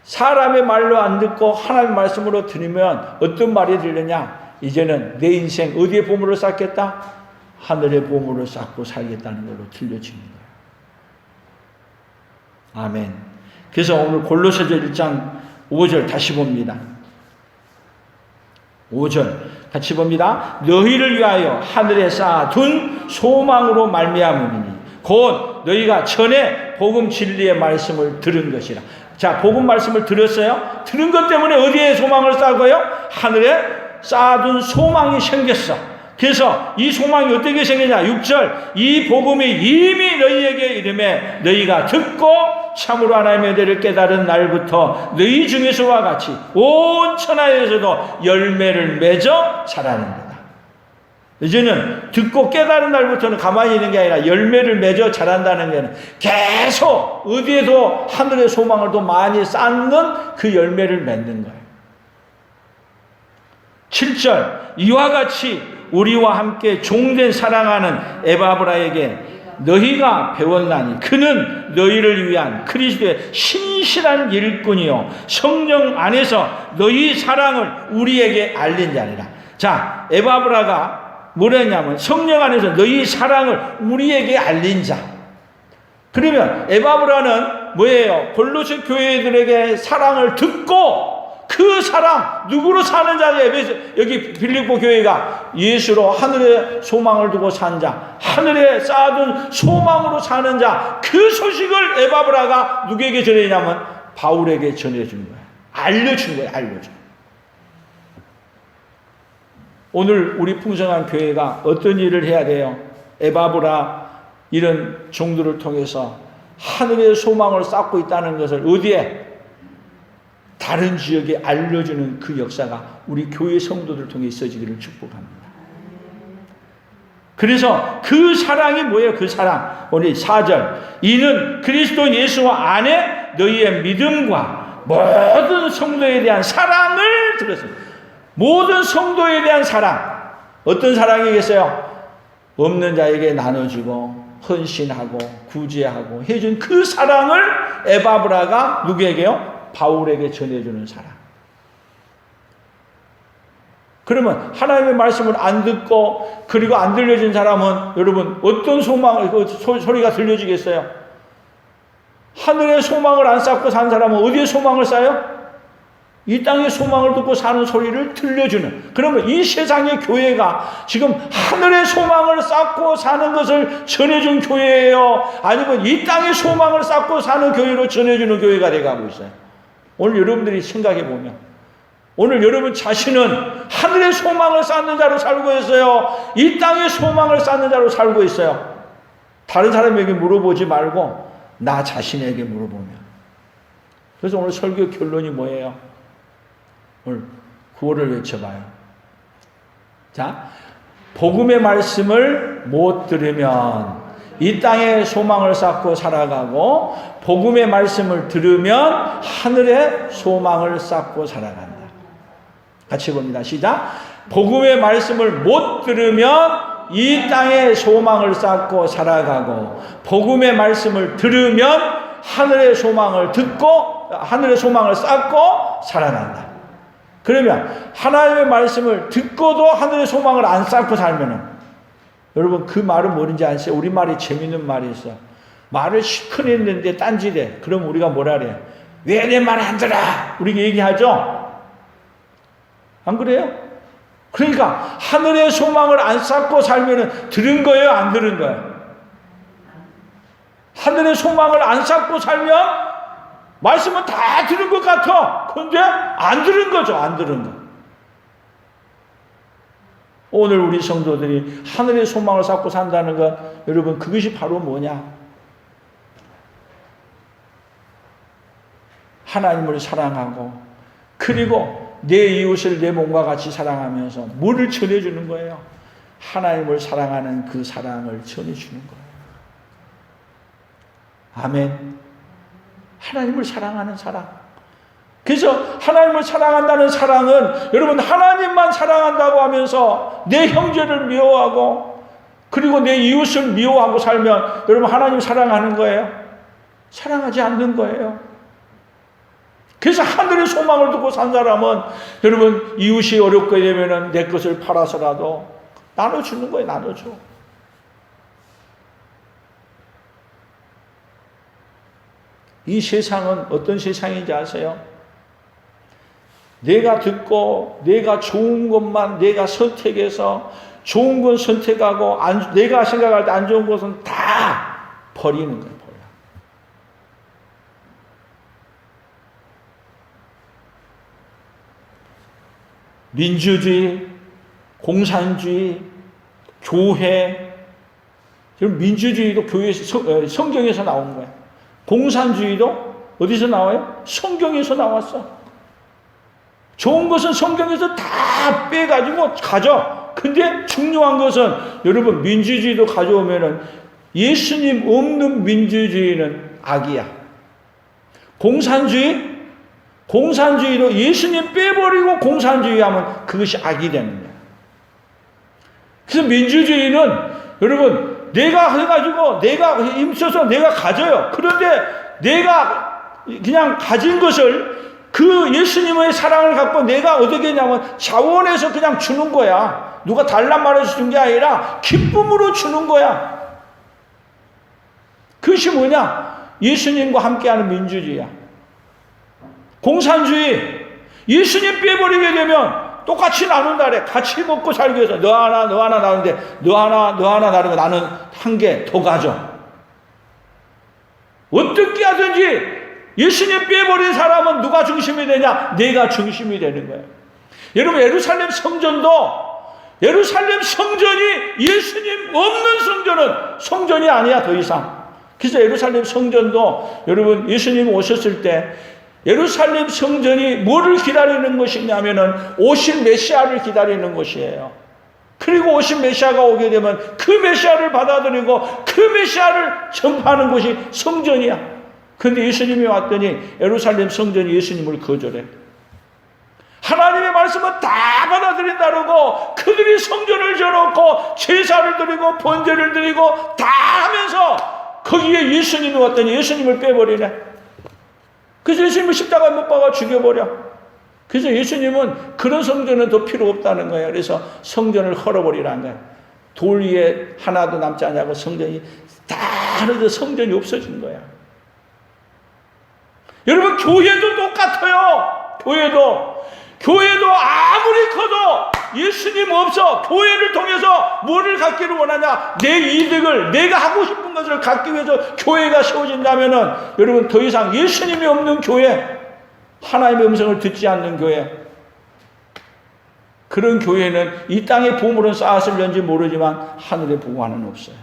사람의 말로 안 듣고 하나님의 말씀으로 들으면 어떤 말이 들리냐? 이제는 내 인생 어디에 보물을 쌓겠다? 하늘의 보물을 쌓고 살겠다는 걸로 들려지는 거예요. 아멘. 그래서 오늘 골로새서 1장 5절 다시 봅니다. 5절 같이 봅니다. 너희를 위하여 하늘에 쌓아둔 소망으로 말미암으니 곧 너희가 전에 복음 진리의 말씀을 들은 것이라. 자, 복음 말씀을 들었어요? 들은 것 때문에 어디에 소망을 쌓고요? 하늘에 쌓아둔 소망이 생겼어. 그래서 이 소망이 어떻게 생기냐? 6절 이 복음이 이미 너희에게 이름에 너희가 듣고 참으로 하나님의 은혜를 깨달은 날부터 너희 중에서와 같이 온 천하에서도 열매를 맺어 자라는다. 이제는 듣고 깨달은 날부터는 가만히 있는 게 아니라 열매를 맺어 자란다는 것은 계속 어디에도 하늘의 소망을 더 많이 쌓는 그 열매를 맺는 거예요. 7절 이와 같이 우리와 함께 종된 사랑하는 에바브라에게 너희가 배웠나니 그는 너희를 위한 그리스도의 신실한 일꾼이요 성령 안에서 너희 사랑을 우리에게 알린 자니라. 자, 에바브라가 뭐랬냐면 성령 안에서 너희 사랑을 우리에게 알린 자. 그러면 에바브라는 뭐예요? 골로새 교회들에게 사랑을 듣고 그 사랑 누구로 사는 자예요? 여기 빌립보 교회가 예수로 하늘에 소망을 두고 산 자, 하늘에 쌓아둔 소망으로 사는 자, 그 소식을 에바브라가 누구에게 전해냐면 바울에게 전해준 거예요. 알려준 거예요. 알려준. 오늘 우리 풍성한 교회가 어떤 일을 해야 돼요? 에바브라 이런 종들을 통해서 하늘의 소망을 쌓고 있다는 것을 어디에? 다른 지역에 알려주는 그 역사가 우리 교회 성도들 통해 있어지기를 축복합니다. 그래서 그 사랑이 뭐예요? 그 사랑. 오늘 4절. 이는 그리스도 예수 안에 너희의 믿음과 모든 성도에 대한 사랑을 들었습니다. 모든 성도에 대한 사랑. 어떤 사랑이겠어요? 없는 자에게 나눠주고 헌신하고 구제하고 해준 그 사랑을 에바브라가 누구에게요? 바울에게 전해주는 사람. 그러면 하나님의 말씀을 안 듣고 그리고 안 들려진 사람은 여러분 어떤 소리가 들려지겠어요? 하늘의 소망을 안 쌓고 산 사람은 어디에 소망을 쌓아요? 이 땅의 소망을 듣고 사는 소리를 들려주는. 그러면 이 세상의 교회가 지금 하늘의 소망을 쌓고 사는 것을 전해준 교회예요? 아니면 이 땅의 소망을 쌓고 사는 교회로 전해주는 교회가 돼가고 있어요? 오늘 여러분들이 생각해 보면 오늘 여러분 자신은 하늘의 소망을 쌓는 자로 살고 있어요? 이 땅의 소망을 쌓는 자로 살고 있어요? 다른 사람에게 물어보지 말고 나 자신에게 물어보면. 그래서 오늘 설교 결론이 뭐예요? 오늘 구호를 외쳐봐요. 자, 복음의 말씀을 못 들으면 이 땅에 소망을 쌓고 살아가고 복음의 말씀을 들으면 하늘에 소망을 쌓고 살아간다. 같이 봅니다. 시작. 복음의 말씀을 못 들으면 이 땅에 소망을 쌓고 살아가고 복음의 말씀을 들으면 하늘의 소망을 듣고 하늘의 소망을 쌓고 살아난다. 그러면 하나님의 말씀을 듣고도 하늘의 소망을 안 쌓고 살면은 여러분 그 말은 뭔지 아세요? 우리말이 재밌는 말이 있어. 말을 시큰 했는데 딴지래. 그럼 우리가 뭐라 그래? 왜 내 말 안 들어? 우리가 얘기하죠? 안 그래요? 그러니까 하늘의 소망을 안 쌓고 살면은 들은 거예요? 안 들은 거예요? 하늘의 소망을 안 쌓고 살면 말씀은 다 들은 것 같아. 그런데 안 들은 거죠. 안 들은 거. 오늘 우리 성도들이 하늘의 소망을 쌓고 산다는 것, 여러분 그것이 바로 뭐냐? 하나님을 사랑하고 그리고 내 이웃을 내 몸과 같이 사랑하면서 뭐를 전해주는 거예요? 하나님을 사랑하는 그 사랑을 전해주는 거예요. 아멘. 하나님을 사랑하는 사랑. 그래서 하나님을 사랑한다는 사랑은 여러분 하나님만 사랑한다고 하면서 내 형제를 미워하고 그리고 내 이웃을 미워하고 살면 여러분 하나님 사랑하는 거예요? 사랑하지 않는 거예요. 그래서 하늘의 소망을 두고 산 사람은 여러분 이웃이 어렵게 되면 내 것을 팔아서라도 나눠주는 거예요. 나눠줘. 이 세상은 어떤 세상인지 아세요? 내가 듣고 내가 좋은 것만 내가 선택해서 좋은 건 선택하고 내가 생각할 때 안 좋은 것은 다 버리는 거예요. 민주주의, 공산주의, 교회, 민주주의도 교회에서 성경에서 나온 거예요. 공산주의도 어디서 나와요? 성경에서 나왔어. 좋은 것은 성경에서 다 빼가지고 가져. 근데 중요한 것은 여러분 민주주의도 가져오면은 예수님 없는 민주주의는 악이야. 공산주의도 예수님 빼버리고 공산주의 하면 그것이 악이 되는 거야. 그래서 민주주의는 여러분 내가 해가지고 내가 힘써서 내가 가져요. 그런데 내가 그냥 가진 것을 그 예수님의 사랑을 갖고 내가 어떻게 했냐면 자원해서 그냥 주는 거야. 누가 달란 말해서 준 게 아니라 기쁨으로 주는 거야. 그것이 뭐냐? 예수님과 함께하는 민주주의야. 공산주의, 예수님 빼버리게 되면 똑같이 나눈다 그래. 같이 먹고 살기 위해서 너 하나 나누는데 너 하나 나누면 나는 한 개 더 가져. 어떻게 하든지 예수님 빼버린 사람은 누가 중심이 되냐? 내가 중심이 되는 거예요. 여러분 예루살렘 성전이 예수님 없는 성전이 아니야 더 이상. 그래서 예루살렘 성전도 여러분 예수님 오셨을 때 예루살렘 성전이 뭐를 기다리는 것이냐면은 오실 메시아를 기다리는 것이에요. 그리고 오신 메시아가 오게 되면 그 메시아를 받아들이고 그 메시아를 전파하는 것이 성전이야. 그런데 예수님이 왔더니 예루살렘 성전이 예수님을 거절해. 하나님의 말씀은 다 받아들인다고 그들이 성전을 지어놓고 제사를 드리고 번제를 드리고 다 하면서 거기에 예수님이 왔더니 예수님을 빼버리네. 그래서 예수님을 십자가에 못 박아 죽여버려. 그래서 예수님은 그런 성전은 더 필요 없다는 거예요. 그래서 성전을 헐어버리라는 거예요. 돌 위에 하나도 남지 않냐고 성전이 다 하늘도 성전이 없어진 거야. 여러분 교회도 똑같아요. 교회도 아무리 커도 예수님 없어. 교회를 통해서 뭐를 갖기를 원하냐? 내 이득을 내가 하고 싶은 것을 갖기 위해서 교회가 세워진다면은 여러분 더 이상 예수님이 없는 교회, 하나님의 음성을 듣지 않는 교회, 그런 교회는 이 땅에 보물은 쌓았을런지 모르지만 하늘에 보화는 없어요.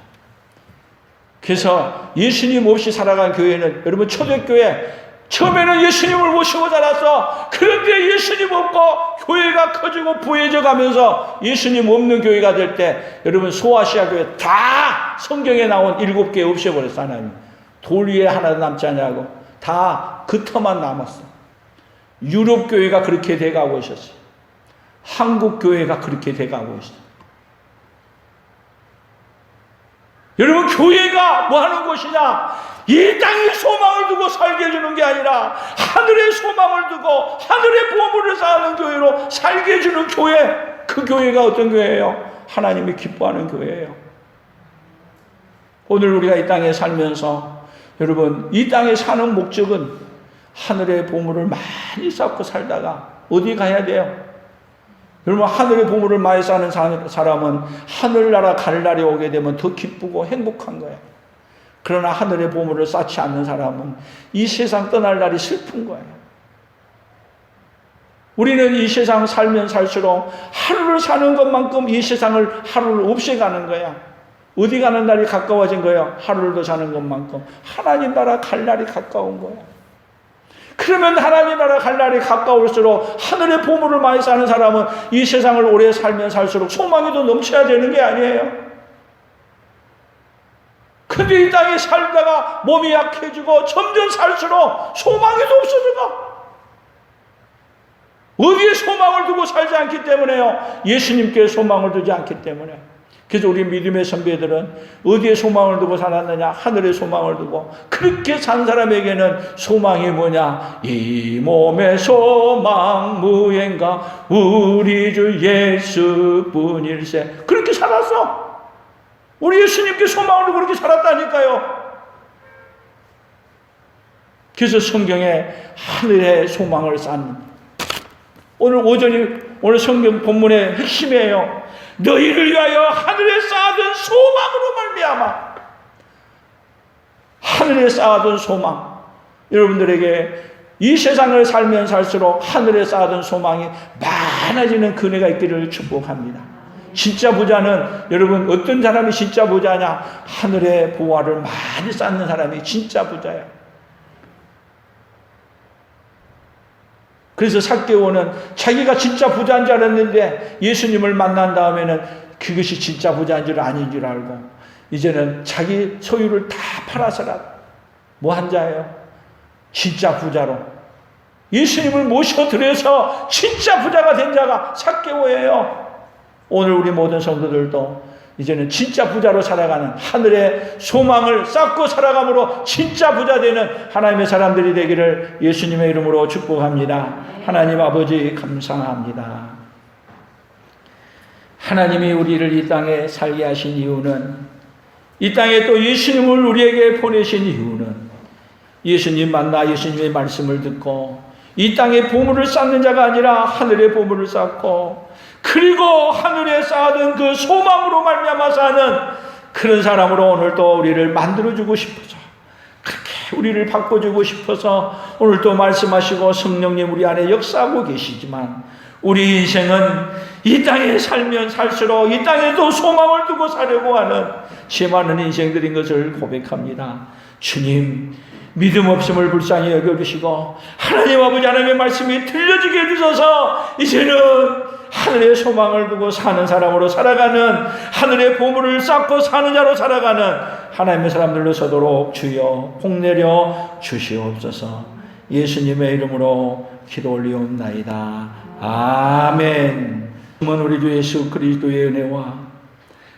그래서 예수님 없이 살아간 교회는 여러분 초대교회 처음에는 예수님을 모시고 자랐어. 그런데 예수님 없고 교회가 커지고 부해져 가면서 예수님 없는 교회가 될 때 여러분 소아시아 교회 다 성경에 나온 7개 없애버렸어. 하나님 돌 위에 하나도 남지 않냐고 다 그 터만 남았어. 유럽 교회가 그렇게 돼가고 있었어요. 한국 교회가 그렇게 돼가고 있어요. 여러분 교회가 뭐 하는 것이냐? 이 땅의 소망을 두고 살게 해주는 게 아니라 하늘의 소망을 두고 하늘의 보물을 쌓는 교회로 살게 해주는 교회. 그 교회가 어떤 교회예요? 하나님이 기뻐하는 교회예요. 오늘 우리가 이 땅에 살면서 여러분 이 땅에 사는 목적은 하늘의 보물을 많이 쌓고 살다가 어디 가야 돼요? 여러분 하늘의 보물을 많이 쌓는 사람은 하늘나라 갈 날이 오게 되면 더 기쁘고 행복한 거예요. 그러나 하늘의 보물을 쌓지 않는 사람은 이 세상 떠날 날이 슬픈 거예요. 우리는 이 세상 살면 살수록 하루를 사는 것만큼 이 세상을 하루를 없애가는 거야. 어디 가는 날이 가까워진 거예요? 하루를 더 사는 것만큼 하나님 나라 갈 날이 가까운 거야. 그러면 하나님 나라 갈 날이 가까울수록 하늘의 보물을 많이 사는 사람은 이 세상을 오래 살면 살수록 소망이 더 넘쳐야 되는 게 아니에요. 근데 이 땅에 살다가 몸이 약해지고 점점 살수록 소망이 더 없어져가. 어디에 소망을 두고 살지 않기 때문에요. 예수님께 소망을 두지 않기 때문에. 그래서 우리 믿음의 선배들은 어디에 소망을 두고 살았느냐? 하늘에 소망을 두고. 그렇게 산 사람에게는 소망이 뭐냐? 이 몸의 소망 무엔가 우리 주 예수뿐일세. 그렇게 살았어. 우리 예수님께 소망을 두고 그렇게 살았다니까요. 그래서 성경에 하늘에 소망을 쌓는, 오늘 성경 본문의 핵심이에요. 너희를 위하여 하늘에 쌓아둔 소망으로 말미암아. 하늘에 쌓아둔 소망. 여러분들에게 이 세상을 살면 살수록 하늘에 쌓아둔 소망이 많아지는 그네가 있기를 축복합니다. 진짜 부자는, 여러분 어떤 사람이 진짜 부자냐? 하늘에 보화를 많이 쌓는 사람이 진짜 부자야. 그래서 삭개오는 자기가 진짜 부자인 줄 알았는데 예수님을 만난 다음에는 그것이 진짜 부자인 줄 아닌 줄 알고 이제는 자기 소유를 다 팔아서라도 뭐 한 자예요? 진짜 부자로 예수님을 모셔드려서 진짜 부자가 된 자가 삭개오예요. 오늘 우리 모든 성도들도 이제는 진짜 부자로 살아가는, 하늘의 소망을 쌓고 살아감으로 진짜 부자 되는 하나님의 사람들이 되기를 예수님의 이름으로 축복합니다. 하나님 아버지 감사합니다. 하나님이 우리를 이 땅에 살게 하신 이유는, 이 땅에 또 예수님을 우리에게 보내신 이유는, 예수님 만나 예수님의 말씀을 듣고 이 땅에 보물을 쌓는 자가 아니라 하늘의 보물을 쌓고, 그리고 하늘에 쌓아둔 그 소망으로 말미암아 사는 그런 사람으로 오늘 또 우리를 만들어주고 싶어서, 그렇게 우리를 바꿔주고 싶어서 오늘 또 말씀하시고 성령님 우리 안에 역사하고 계시지만, 우리 인생은 이 땅에 살면 살수록 이 땅에도 소망을 두고 살려고 하는 제 많은 인생들인 것을 고백합니다. 주님, 믿음 없음을 불쌍히 여겨주시고 하나님 아버지 하나님의 말씀이 들려지게 해주셔서 이제는 하늘의 소망을 두고 사는 사람으로 살아가는, 하늘의 보물을 쌓고 사는 자로 살아가는 하나님의 사람들로 서도록 주여 복내려 주시옵소서. 예수님의 이름으로 기도 올리옵나이다. 아멘. 우리 주 예수 그리스도의 은혜와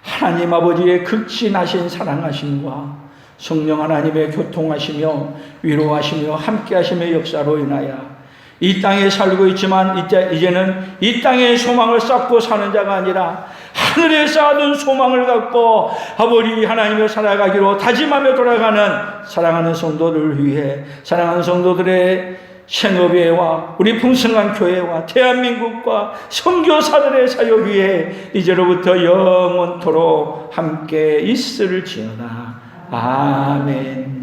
하나님 아버지의 극진하신 사랑하심과 성령 하나님의 교통하시며 위로하시며 함께하심의 역사로 인하여 이 땅에 살고 있지만 이제는 이 땅에 소망을 쌓고 사는 자가 아니라 하늘에 쌓아둔 소망을 갖고 아버지 하나님을 살아가기로 다짐하며 돌아가는 사랑하는 성도들을 위해, 사랑하는 성도들의 생업회와 우리 풍성한 교회와 대한민국과 선교사들의 사역 위에 이제로부터 영원토록 함께 있을지어다. 아멘.